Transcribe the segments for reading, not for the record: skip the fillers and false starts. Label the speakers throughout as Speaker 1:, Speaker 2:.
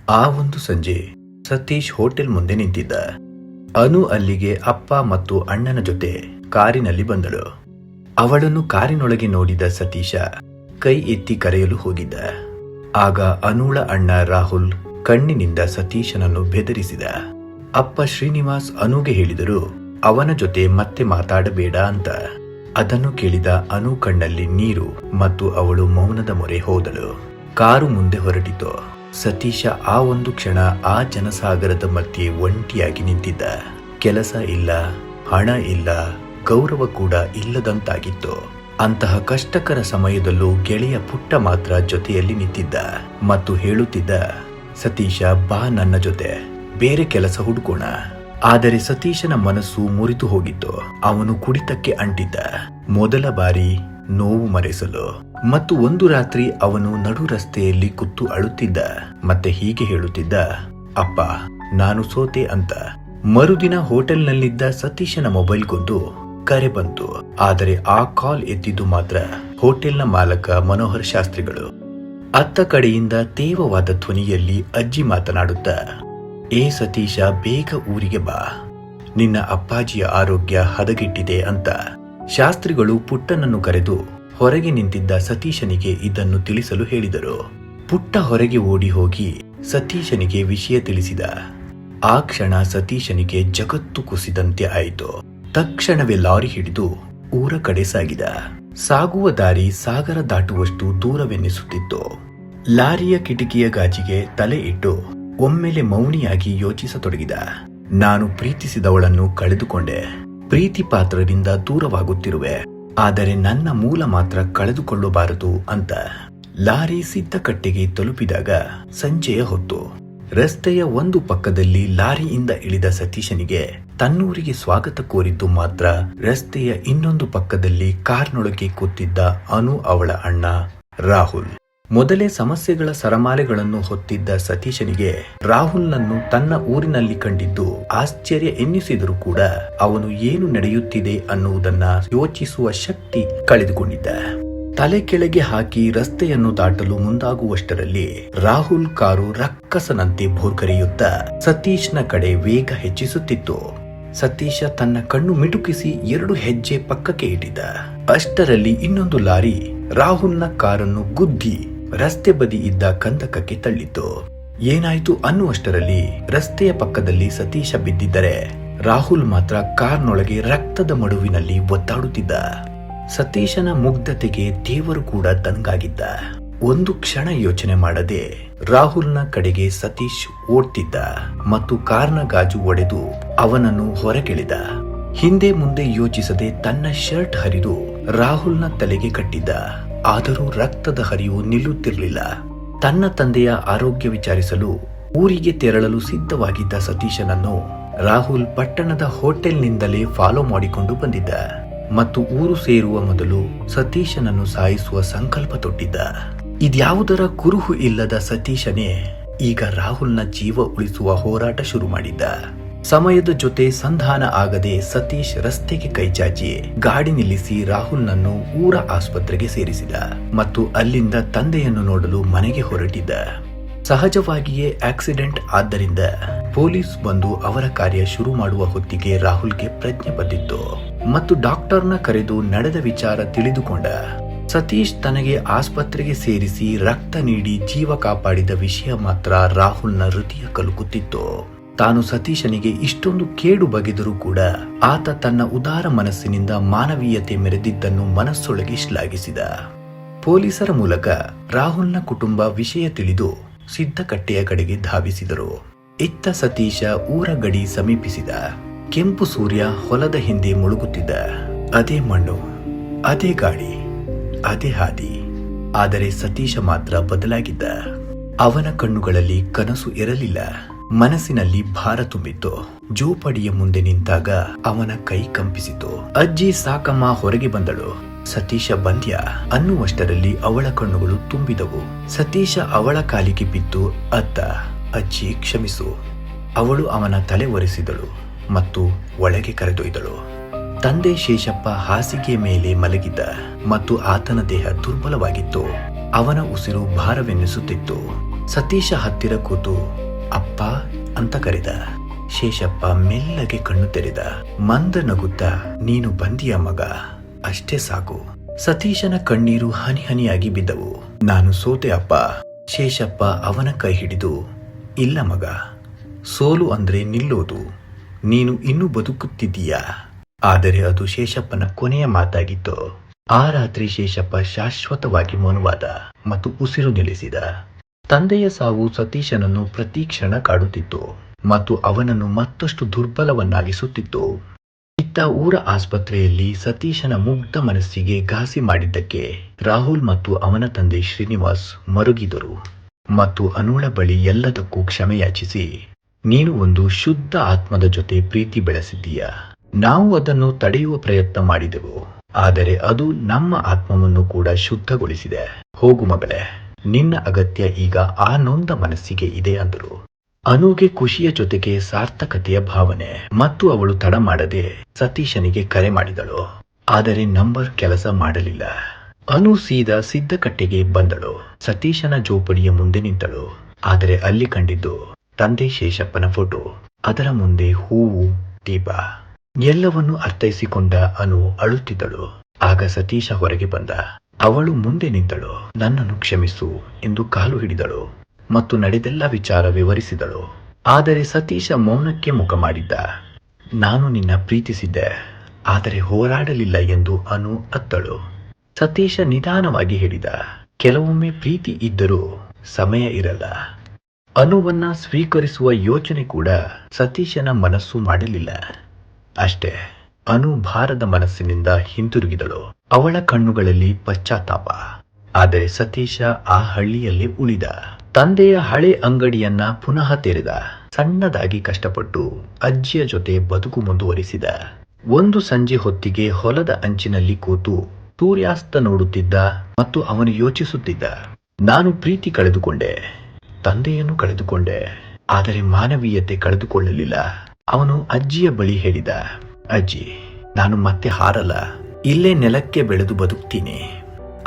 Speaker 1: ಆ ಒಂದು ಸಂಜೆ ಸತೀಶ್ ಹೋಟೆಲ್ ಮುಂದೆ ನಿಂತಿದ್ದ. ಅನು ಅಲ್ಲಿಗೆ ಅಪ್ಪ ಮತ್ತು ಅಣ್ಣನ ಜೊತೆ ಕಾರಿನಲ್ಲಿ ಬಂದಳು. ಅವಳನ್ನು ಕಾರಿನೊಳಗೆ ನೋಡಿದ ಸತೀಶ ಕೈ ಎತ್ತಿ ಕರೆಯಲು ಹೋಗಿದ್ದ. ಆಗ ಅನುಳ ಅಣ್ಣ ರಾಹುಲ್ ಕಣ್ಣಿನಿಂದ ಸತೀಶನನ್ನು ಬೆದರಿಸಿದ. ಅಪ್ಪ ಶ್ರೀನಿವಾಸ್ ಅನುಗೆ ಹೇಳಿದರು ಅವನ ಜೊತೆ ಮತ್ತೆ ಮಾತಾಡಬೇಡ ಅಂತ. ಅದನ್ನು ಕೇಳಿದ ಅನು ಕಣ್ಣಲ್ಲಿ ನೀರು ಮತ್ತು ಅವಳು ಮೌನದ ಮೊರೆ ಹೋದಳು. ಕಾರು ಮುಂದೆ ಹೊರಟಿತು. ಸತೀಶ ಆ ಒಂದು ಕ್ಷಣ ಆ ಜನಸಾಗರದ ಮಧ್ಯೆ ಒಂಟಿಯಾಗಿ ನಿಂತಿದ್ದ. ಕೆಲಸ ಇಲ್ಲ, ಹಣ ಇಲ್ಲ, ಗೌರವ ಕೂಡ ಇಲ್ಲದಂತಾಗಿತ್ತು. ಅಂತಹ ಕಷ್ಟಕರ ಸಮಯದಲ್ಲೂ ಗೆಳೆಯ ಪುಟ್ಟ ಮಾತ್ರ ಜೊತೆಯಲ್ಲಿ ನಿಂತಿದ್ದ ಮತ್ತು ಹೇಳುತ್ತಿದ್ದ, ಸತೀಶ ಬಾ ನನ್ನ ಜೊತೆ, ಬೇರೆ ಕೆಲಸ ಹುಡುಕೋಣ. ಆದರೆ ಸತೀಶನ ಮನಸ್ಸು ಮುರಿದು ಹೋಗಿತ್ತು. ಅವನು ಕುಡಿತಕ್ಕೆ ಅಂಟಿದ್ದ. ಮೊದಲ ಬಾರಿ ನೋವು ಮರೆಸಲು. ಮತ್ತು ಒಂದು ರಾತ್ರಿ ಅವನು ನಡು ರಸ್ತೆಯಲ್ಲಿ ಕೂತು ಅಳುತ್ತಿದ್ದ. ಮತ್ತೆ ಹೀಗೆ ಹೇಳುತ್ತಿದ್ದ, ಅಪ್ಪ ನಾನು ಸೋತೆ ಅಂತ. ಮರುದಿನ ಹೋಟೆಲ್ನಲ್ಲಿದ್ದ ಸತೀಶನ ಮೊಬೈಲ್ಗೊಂದು ಕರೆ ಬಂತು. ಆದರೆ ಆ ಕಾಲ್ ಎತ್ತಿದ್ದು ಮಾತ್ರ ಹೋಟೆಲ್ನ ಮಾಲಕ ಮನೋಹರ್ ಶಾಸ್ತ್ರಿಗಳು. ಅತ್ತ ಕಡೆಯಿಂದ ತೇವವಾದ ಧ್ವನಿಯಲ್ಲಿ ಅಜ್ಜಿ ಮಾತನಾಡುತ್ತಾ, ಏ ಸತೀಶ, ಬೇಗ ಊರಿಗೆ ಬಾ, ನಿನ್ನ ಅಪ್ಪಾಜಿಯ ಆರೋಗ್ಯ ಹದಗೆಟ್ಟಿದೆ ಅಂತ. ಶಾಸ್ತ್ರಿಗಳು ಪುಟ್ಟನನ್ನು ಕರೆದು ಹೊರಗೆ ನಿಂತಿದ್ದ ಸತೀಶನಿಗೆ ಇದನ್ನು ತಿಳಿಸಲು ಹೇಳಿದರು. ಪುಟ್ಟ ಹೊರಗೆ ಓಡಿ ಹೋಗಿ ಸತೀಶನಿಗೆ ವಿಷಯ ತಿಳಿಸಿದ. ಆ ಕ್ಷಣ ಸತೀಶನಿಗೆ ಜಗತ್ತು ಕುಸಿದಂತೆ ಆಯಿತು. ತಕ್ಷಣವೇ ಲಾರಿ ಹಿಡಿದು ಊರ ಕಡೆ ಸಾಗಿದ. ಸಾಗುವ ದಾರಿ ಸಾಗರ ದಾಟುವಷ್ಟು ದೂರವೆನ್ನಿಸುತ್ತಿತ್ತು. ಲಾರಿಯ ಕಿಟಕಿಯ ಗಾಜಿಗೆ ತಲೆ ಇಟ್ಟು ಒಮ್ಮೆಲೆ ಮೌನಿಯಾಗಿ ಯೋಚಿಸತೊಡಗಿದ. ನಾನು ಪ್ರೀತಿಸಿದವಳನ್ನು ಕಳೆದುಕೊಂಡೆ, ಪ್ರೀತಿ ಪಾತ್ರರಿಂದ ದೂರವಾಗುತ್ತಿರುವೆ, ಆದರೆ ನನ್ನ ಮೂಲ ಮಾತ್ರ ಕಳೆದುಕೊಳ್ಳಬಾರದು ಅಂತ. ಲಾರಿ ಸಿದ್ದಕಟ್ಟೆಗೆ ತಲುಪಿದಾಗ ಸಂಜೆಯ ಹೊತ್ತು. ರಸ್ತೆಯ ಒಂದು ಪಕ್ಕದಲ್ಲಿ ಲಾರಿಯಿಂದ ಇಳಿದ ಸತೀಶನಿಗೆ ತನ್ನೂರಿಗೆ ಸ್ವಾಗತ ಕೋರಿದ್ದು ಮಾತ್ರ ರಸ್ತೆಯ ಇನ್ನೊಂದು ಪಕ್ಕದಲ್ಲಿ ಕಾರ್ನೊಳಗೆ ಕೂತಿದ್ದ ಅನು ಅವಳ ಅಣ್ಣ ರಾಹುಲ್. ಮೊದಲೇ ಸಮಸ್ಯೆಗಳ ಸರಮಾಲೆಗಳನ್ನು ಹೊತ್ತಿದ್ದ ಸತೀಶನಿಗೆ ರಾಹುಲ್ನನ್ನು ತನ್ನ ಊರಿನಲ್ಲಿ ಕಂಡಿದ್ದು ಆಶ್ಚರ್ಯ ಎನ್ನಿಸಿದರೂ ಕೂಡ ಅವನು ಏನು ನಡೆಯುತ್ತಿದೆ ಅನ್ನುವುದನ್ನ ಯೋಚಿಸುವ ಶಕ್ತಿ ಕಳೆದುಕೊಂಡಿದ್ದ. ತಲೆ ಕೆಳಗೆ ಹಾಕಿ ರಸ್ತೆಯನ್ನು ದಾಟಲು ಮುಂದಾಗುವಷ್ಟರಲ್ಲಿ ರಾಹುಲ್ ಕಾರು ರಕ್ಕಸನಂತೆ ಭೋರ್ಗರೆಯುತ್ತಾ ಸತೀಶ್ನ ಕಡೆ ವೇಗ ಹೆಚ್ಚಿಸುತ್ತಿತ್ತು. ಸತೀಶ ತನ್ನ ಕಣ್ಣು ಮಿಟುಕಿಸಿ 2 ಹೆಜ್ಜೆ ಪಕ್ಕಕ್ಕೆ ಇಟ್ಟಿದ್ದ. ಅಷ್ಟರಲ್ಲಿ ಇನ್ನೊಂದು ಲಾರಿ ರಾಹುಲ್ನ ಕಾರನ್ನು ಗುದ್ದಿ ರಸ್ತೆ ಬದಿ ಇದ್ದ ಕಂದಕಕ್ಕೆ ತಳ್ಳಿತು. ಏನಾಯ್ತು ಅನ್ನುವಷ್ಟರಲ್ಲಿ ರಸ್ತೆಯ ಪಕ್ಕದಲ್ಲಿ ಸತೀಶ ಬಿದ್ದಿದ್ದರೆ ರಾಹುಲ್ ಮಾತ್ರ ಕಾರ್ನೊಳಗೆ ರಕ್ತದ ಮಡುವಿನಲ್ಲಿ ಒದ್ದಾಡುತ್ತಿದ್ದ. ಸತೀಶನ ಮುಗ್ಧತೆಗೆ ದೇವರು ಕೂಡ ದಂಗಾಗಿದ್ದ. ಒಂದು ಕ್ಷಣ ಯೋಚನೆ ಮಾಡದೆ ರಾಹುಲ್ನ ಕಡೆಗೆ ಸತೀಶ್ ಓಡ್ತಿದ್ದ ಮತ್ತು ಕಾರ್ನ ಗಾಜು ಒಡೆದು ಅವನನ್ನು ಹೊರಗೆಳೆದ. ಹಿಂದೆ ಮುಂದೆ ಯೋಚಿಸದೆ ತನ್ನ ಶರ್ಟ್ ಹರಿದು ರಾಹುಲ್ನ ತಲೆಗೆ ಕಟ್ಟಿದ್ದ. ಆದರೂ ರಕ್ತದ ಹರಿವು ನಿಲ್ಲುತ್ತಿರಲಿಲ್ಲ. ತನ್ನ ತಂದೆಯ ಆರೋಗ್ಯ ವಿಚಾರಿಸಲು ಊರಿಗೆ ತೆರಳಲು ಸಿದ್ಧವಾಗಿದ್ದ ಸತೀಶನನ್ನು ರಾಹುಲ್ ಪಟ್ಟಣದ ಹೋಟೆಲ್ನಿಂದಲೇ ಫಾಲೋ ಮಾಡಿಕೊಂಡು ಬಂದಿದ್ದ ಮತ್ತು ಊರು ಸೇರುವ ಮೊದಲು ಸತೀಶನನ್ನು ಸಾಯಿಸುವ ಸಂಕಲ್ಪ ತೊಟ್ಟಿದ್ದ. ಇದ್ಯಾವುದರ ಕುರುಹು ಇಲ್ಲದ ಸತೀಶನೇ ಈಗ ರಾಹುಲ್ನ ಜೀವ ಉಳಿಸುವ ಹೋರಾಟ ಶುರು ಮಾಡಿದ್ದ. ಸಮಯದ ಜೊತೆ ಸಂಧಾನ ಆಗದೆ ಸತೀಶ್ ರಸ್ತೆಗೆ ಕೈಚಾಚಿ ಗಾಡಿ ನಿಲ್ಲಿಸಿ ರಾಹುಲ್ನನ್ನು ಊರ ಆಸ್ಪತ್ರೆಗೆ ಸೇರಿಸಿದ ಮತ್ತು ಅಲ್ಲಿಂದ ತಂದೆಯನ್ನು ನೋಡಲು ಮನೆಗೆ ಹೊರಟಿದ್ದ. ಸಹಜವಾಗಿಯೇ ಆಕ್ಸಿಡೆಂಟ್ ಆದ್ದರಿಂದ ಪೊಲೀಸ್ ಬಂದು ಅವರ ಕಾರ್ಯ ಶುರು ಮಾಡುವ ಹೊತ್ತಿಗೆ ರಾಹುಲ್ಗೆ ಪ್ರಜ್ಞೆ ಬಂದಿತ್ತು ಮತ್ತು ಡಾಕ್ಟರ್ನ ಕರೆದು ನಡೆದ ವಿಚಾರ ತಿಳಿದುಕೊಂಡ. ಸತೀಶ್ ತನಗೆ ಆಸ್ಪತ್ರೆಗೆ ಸೇರಿಸಿ ರಕ್ತ ನೀಡಿ ಜೀವ ಕಾಪಾಡಿದ ವಿಷಯ ಮಾತ್ರ ರಾಹುಲ್ನ ಹೃದಯ ಕಲುಕುತ್ತಿತ್ತು. ತಾನು ಸತೀಶನಿಗೆ ಇಷ್ಟೊಂದು ಕೇಡು ಬಗೆದರೂ ಕೂಡ ಆತ ತನ್ನ ಉದಾರ ಮನಸ್ಸಿನಿಂದ ಮಾನವೀಯತೆ ಮೆರೆದಿದ್ದನ್ನು ಮನಸ್ಸೊಳಗೆ ಶ್ಲಾಘಿಸಿದ. ಪೊಲೀಸರ ಮೂಲಕ ರಾಹುಲ್ನ ಕುಟುಂಬ ವಿಷಯ ತಿಳಿದು ಸಿದ್ದಕಟ್ಟೆಯ ಕಡೆಗೆ ಧಾವಿಸಿದರು. ಇತ್ತ ಸತೀಶ ಊರ ಗಡಿ ಸಮೀಪಿಸಿದ. ಕೆಂಪು ಸೂರ್ಯ ಹೊಲದ ಹಿಂದೆ ಮುಳುಗುತ್ತಿದ್ದ. ಅದೇ ಮಣ್ಣು, ಅದೇ ಗಾಡಿ, ಅದೇ ಹಾದಿ. ಆದರೆ ಸತೀಶ ಮಾತ್ರ ಬದಲಾಗಿದ್ದ. ಅವನ ಕಣ್ಣುಗಳಲ್ಲಿ ಕನಸು ಇರಲಿಲ್ಲ, ಮನಸ್ಸಿನಲ್ಲಿ ಭಾರ ತುಂಬಿತ್ತು. ಜೋಪಡಿಯ ಮುಂದೆ ನಿಂತಾಗ ಅವನ ಕೈ ಕಂಪಿಸಿತು. ಅಜ್ಜಿ ಸಾಕಮ್ಮ ಹೊರಗೆ ಬಂದಳು. ಸತೀಶ ಬಂದ್ಯ ಅನ್ನುವಷ್ಟರಲ್ಲಿ ಅವಳ ಕಣ್ಣುಗಳು ತುಂಬಿದವು. ಸತೀಶ ಅವಳ ಕಾಲಿಗೆ ಬಿದ್ದು, ಅತ್ತ ಅಜ್ಜಿ ಕ್ಷಮಿಸು. ಅವಳು ಅವನ ತಲೆ ಒರೆಸಿದಳು ಮತ್ತು ಒಳಗೆ ಕರೆದೊಯ್ದಳು. ತಂದೆ ಶೇಷಪ್ಪ ಹಾಸಿಗೆ ಮೇಲೆ ಮಲಗಿದ್ದ ಮತ್ತು ಆತನ ದೇಹ ದುರ್ಬಲವಾಗಿತ್ತು. ಅವನ ಉಸಿರು ಭಾರವೆನ್ನಿಸುತ್ತಿತ್ತು. ಸತೀಶ ಹತ್ತಿರ ಕೂತು ಅಪ್ಪ ಅಂತ ಕರೆದ. ಶೇಷಪ್ಪ ಮೆಲ್ಲಗೆ ಕಣ್ಣು ತೆರೆದ. ಮಂದ ನಗುತ್ತಾ, ನೀನು ಬಂದಿಯ ಮಗ, ಅಷ್ಟೇ ಸಾಕು. ಸತೀಶನ ಕಣ್ಣೀರು ಹನಿ ಹನಿಯಾಗಿ ಬಿದ್ದವು. ನಾನು ಸೋತೆ ಅಪ್ಪ. ಶೇಷಪ್ಪ ಅವನ ಕೈ ಹಿಡಿದು, ಇಲ್ಲ ಮಗ, ಸೋಲು ಅಂದ್ರೆ ನಿಲ್ಲೋದು. ನೀನು ಇನ್ನೂ ಬದುಕುತ್ತಿದ್ದೀಯಾ. ಆದರೆ ಅದು ಶೇಷಪ್ಪನ ಕೊನೆಯ ಮಾತಾಗಿತ್ತು. ಆ ರಾತ್ರಿ ಶೇಷಪ್ಪ ಶಾಶ್ವತವಾಗಿ ಮೌನವಾದ ಮತ್ತು ಉಸಿರು ನಿಲ್ಲಿಸಿದ. ತಂದೆಯ ಸಾವು ಸತೀಶನನ್ನು ಪ್ರತಿ ಕ್ಷಣ ಕಾಡುತ್ತಿತ್ತು ಮತ್ತು ಅವನನ್ನು ಮತ್ತಷ್ಟು ದುರ್ಬಲವನ್ನಾಗಿಸುತ್ತಿತ್ತು. ಇತ್ತ ಊರ ಆಸ್ಪತ್ರೆಯಲ್ಲಿ ಸತೀಶನ ಮುಗ್ಧ ಮನಸ್ಸಿಗೆ ಘಾಸಿ ಮಾಡಿದ್ದಕ್ಕೆ ರಾಹುಲ್ ಮತ್ತು ಅವನ ತಂದೆ ಶ್ರೀನಿವಾಸ್ ಮರುಗಿದರು ಮತ್ತು ಅನುಳ ಬಳಿ ಎಲ್ಲದಕ್ಕೂ ಕ್ಷಮೆಯಾಚಿಸಿ, ನೀನು ಒಂದು ಶುದ್ಧ ಆತ್ಮದ ಜೊತೆ ಪ್ರೀತಿ ಬೆಳೆಸಿದ್ದೀಯ. ನಾವು ಅದನ್ನು ತಡೆಯುವ ಪ್ರಯತ್ನ ಮಾಡಿದೆವು, ಆದರೆ ಅದು ನಮ್ಮ ಆತ್ಮವನ್ನು ಕೂಡ ಶುದ್ಧಗೊಳಿಸಿದೆ. ಹೋಗು ಮಗಳೇ, ನಿನ್ನ ಅಗತ್ಯ ಈಗ ಆ ನೊಂದ ಮನಸ್ಸಿಗೆ ಇದೆ ಅಂದರು. ಅನುಗೆ ಖುಷಿಯ ಜೊತೆಗೆ ಸಾರ್ಥಕತೆಯ ಭಾವನೆ ಮತ್ತು ಅವಳು ತಡ ಮಾಡದೆ ಸತೀಶನಿಗೆ ಕರೆ ಮಾಡಿದಳು. ಆದರೆ ನಂಬರ್ ಕೆಲಸ ಮಾಡಲಿಲ್ಲ. ಅನು ಸೀದಾ ಸಿದ್ದಕಟ್ಟೆಗೆ ಬಂದಳು. ಸತೀಶನ ಜೋಪಡಿಯ ಮುಂದೆ ನಿಂತಳು. ಆದರೆ ಅಲ್ಲಿ ಕಂಡಿದ್ದು ತಂದೆ ಶೇಷಪ್ಪನ ಫೋಟೋ. ಅದರ ಮುಂದೆ ಹೂವು, ದೀಪ. ಎಲ್ಲವನ್ನು ಅರ್ಥೈಸಿಕೊಂಡ ಅನು ಅಳುತ್ತಿದ್ದಳು. ಆಗ ಸತೀಶ ಹೊರಗೆ ಬಂದ. ಅವಳು ಮುಂದೆ ನಿಂತಳು. ನನ್ನನ್ನು ಕ್ಷಮಿಸು ಎಂದು ಕಾಲು ಹಿಡಿದಳು ಮತ್ತು ನಡೆದೆಲ್ಲ ವಿಚಾರ ವಿವರಿಸಿದಳು. ಆದರೆ ಸತೀಶ ಮೌನಕ್ಕೆ ಮುಖ ಮಾಡಿದ್ದ. ನಾನು ನಿನ್ನ ಪ್ರೀತಿಸಿದ್ದೆ, ಆದರೆ ಹೋರಾಡಲಿಲ್ಲ ಎಂದು ಅನು ಅತ್ತಳು. ಸತೀಶ ನಿಧಾನವಾಗಿ ಹೇಳಿದ, ಕೆಲವೊಮ್ಮೆ ಪ್ರೀತಿ ಇದ್ದರೂ ಸಮಯ ಇರಲ್ಲ. ಅನುವನ್ನ ಸ್ವೀಕರಿಸುವ ಯೋಚನೆ ಕೂಡ ಸತೀಶನ ಮನಸ್ಸು ಮಾಡಲಿಲ್ಲ. ಅಷ್ಟೇ, ಅನು ಭಾರದ ಮನಸ್ಸಿನಿಂದ ಹಿಂತಿರುಗಿದಳು. ಅವಳ ಕಣ್ಣುಗಳಲ್ಲಿ ಪಶ್ಚಾತ್ತಾಪ. ಆದರೆ ಸತೀಶ ಆ ಹಳ್ಳಿಯಲ್ಲಿ ಉಳಿದ. ತಂದೆಯ ಹಳೆ ಅಂಗಡಿಯನ್ನ ಪುನಃ ತೆರೆದ. ಸಣ್ಣದಾಗಿ ಕಷ್ಟಪಟ್ಟು ಅಜ್ಜಿಯ ಜೊತೆ ಬದುಕು ಮುಂದುವರಿಸಿದ. ಒಂದು ಸಂಜೆ ಹೊತ್ತಿಗೆ ಹೊಲದ ಅಂಚಿನಲ್ಲಿ ಕೂತು ಸೂರ್ಯಾಸ್ತ ನೋಡುತ್ತಿದ್ದ ಮತ್ತು ಅವನು ಯೋಚಿಸುತ್ತಿದ್ದ, ನಾನು ಪ್ರೀತಿ ಕಳೆದುಕೊಂಡೆ, ತಂದೆಯನ್ನು ಕಳೆದುಕೊಂಡೆ, ಆದರೆ ಮಾನವೀಯತೆ ಕಳೆದುಕೊಳ್ಳಲಿಲ್ಲ. ಅವನು ಅಜ್ಜಿಯ ಬಳಿ ಹೇಳಿದ, ಅಜ್ಜಿ, ನಾನು ಮತ್ತೆ ಹಾರಲ್ಲ, ಇಲ್ಲೇ ನೆಲಕ್ಕೆ ಬೆಳೆದು ಬದುಕ್ತೀನಿ.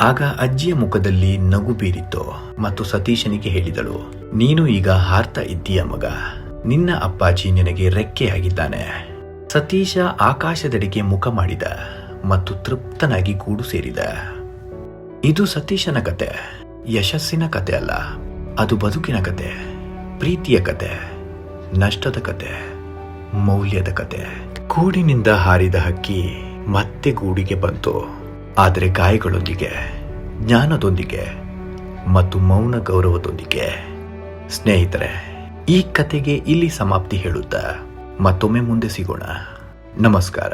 Speaker 1: ಆಗ ಅಜ್ಜಿಯ ಮುಖದಲ್ಲಿ ನಗು ಬೀರಿತ್ತು ಮತ್ತು ಸತೀಶನಿಗೆ ಹೇಳಿದಳು, ನೀನು ಈಗ ಹಾರ್ತಾ ಇದ್ದೀಯ ಮಗ, ನಿನ್ನ ಅಪ್ಪಾಜಿ ನಿನಗೆ ರೆಕ್ಕೆಯಾಗಿದ್ದಾನೆ. ಸತೀಶ ಆಕಾಶದೆಡೆಗೆ ಮುಖ ಮಾಡಿದ ಮತ್ತು ತೃಪ್ತನಾಗಿ ಗೂಡು ಸೇರಿದ. ಇದು ಸತೀಶನ ಕತೆ, ಯಶಸ್ಸಿನ ಕತೆ ಅಲ್ಲ, ಅದು ಬದುಕಿನ ಕತೆ, ಪ್ರೀತಿಯ ಕತೆ, ನಷ್ಟದ ಕತೆ, ಮೌಲ್ಯದ ಕತೆ. ಗೂಡಿನಿಂದ ಹಾರಿದ ಹಕ್ಕಿ ಮತ್ತೆ ಗೂಡಿಗೆ ಬಂತು, ಆದರೆ ಗಾಯಗಳೊಂದಿಗೆ, ಜ್ಞಾನದೊಂದಿಗೆ ಮತ್ತು ಮೌನ ಗೌರವದೊಂದಿಗೆ. ಸ್ನೇಹಿತರೆ, ಈ ಕತೆಗೆ ಇಲ್ಲಿ ಸಮಾಪ್ತಿ ಹೇಳುತ್ತಾ ಮತ್ತೊಮ್ಮೆ ಮುಂದೆ ಸಿಗೋಣ. ನಮಸ್ಕಾರ.